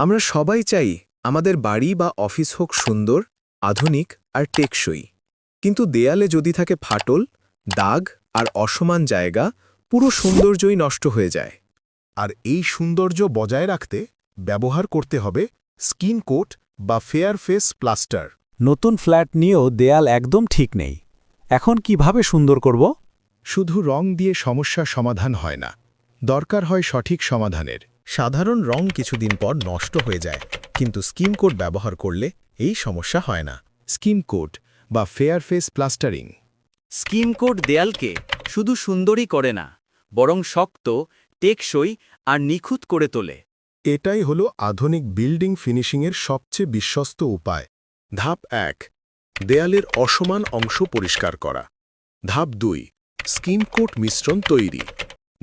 আমরা সবাই চাই আমাদের বাড়ি বা অফিস হোক সুন্দর, আধুনিক আর টেকসই। কিন্তু দেয়ালে যদি থাকে ফাটল, দাগ আর অসমান জায়গা, পুরো সৌন্দর্যই নষ্ট হয়ে যায়। আর এই সৌন্দর্য বজায় রাখতে ব্যবহার করতে হবে স্কিন কোট বা ফেয়ার ফেস প্লাস্টার। নতুন ফ্ল্যাট নিয়েও দেয়াল একদম ঠিক নেই। এখন কিভাবে সুন্দর করব? শুধু রং দিয়ে সমস্যার সমাধান হয় না, দরকার হয় সঠিক সমাধানের। সাধারণ রং কিছুদিন পর নষ্ট হয়ে যায়, কিন্তু স্কিম কোট ব্যবহার করলে এই সমস্যা হয় না। স্কিম কোট বা fair face plastering. Skim coat দেয়ালকে শুধু সুন্দরই করে না, বরং শক্ত, টেকসই আর নিখুঁত করে তোলে। এটাই হলো আধুনিক বিল্ডিং ফিনিশিংয়ের সবচেয়ে বিশ্বস্ত উপায়। ধাপ ১, দেয়ালের অসমান অংশ পরিষ্কার করা। ধাপ ২, স্কিম কোট মিশ্রণ তৈরি।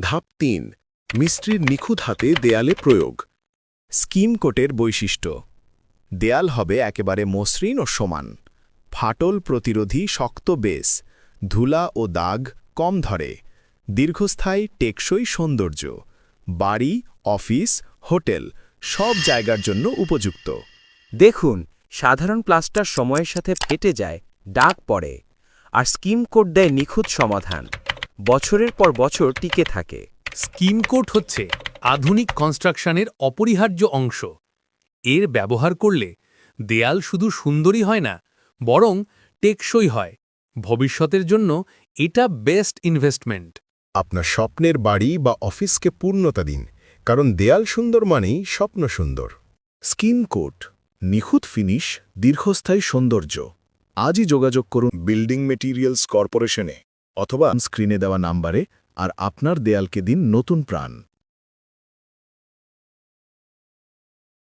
ধাপ ৩, মিস্ত্রির নিখুঁত হাতে দেয়ালে প্রয়োগ। স্কিম কোটের বৈশিষ্ট্য: দেয়াল হবে একেবারে মসৃণ ও সমান, ফাটল প্রতিরোধী শক্ত বেস, ধুলা ও দাগ কম ধরে, দীর্ঘস্থায়ী টেকসই সৌন্দর্য, বাড়ি, অফিস, হোটেল সব জায়গার জন্য উপযুক্ত। দেখুন, সাধারণ প্লাস্টার সময়ের সাথে ফেটে যায়, দাগ পড়ে, আর স্কিম কোট দেয় নিখুঁত সমাধান। বছরের পর বছর টিকে থাকে। স্কিম কোট হচ্ছে আধুনিক কনস্ট্রাকশনের অপরিহার্য অংশ। এর ব্যবহার করলে দেয়াল শুধু সুন্দরই হয় না, বরং টেকসই হয়। ভবিষ্যতের জন্য এটা বেস্ট ইনভেস্টমেন্ট। আপনার স্বপ্নের বাড়ি বা অফিসকে পূর্ণতা দিন, কারণ দেয়াল সুন্দর মানেই স্বপ্ন সুন্দর। স্কিন কোট, নিখুঁত ফিনিশ, দীর্ঘস্থায়ী সৌন্দর্য। আজই যোগাযোগ করুন বিল্ডিং মেটেরিয়ালস কর্পোরেশনে অথবা স্ক্রিনে দেওয়া নাম্বারে, আর আপনার দেয়ালকে দিন নতুন প্রাণ।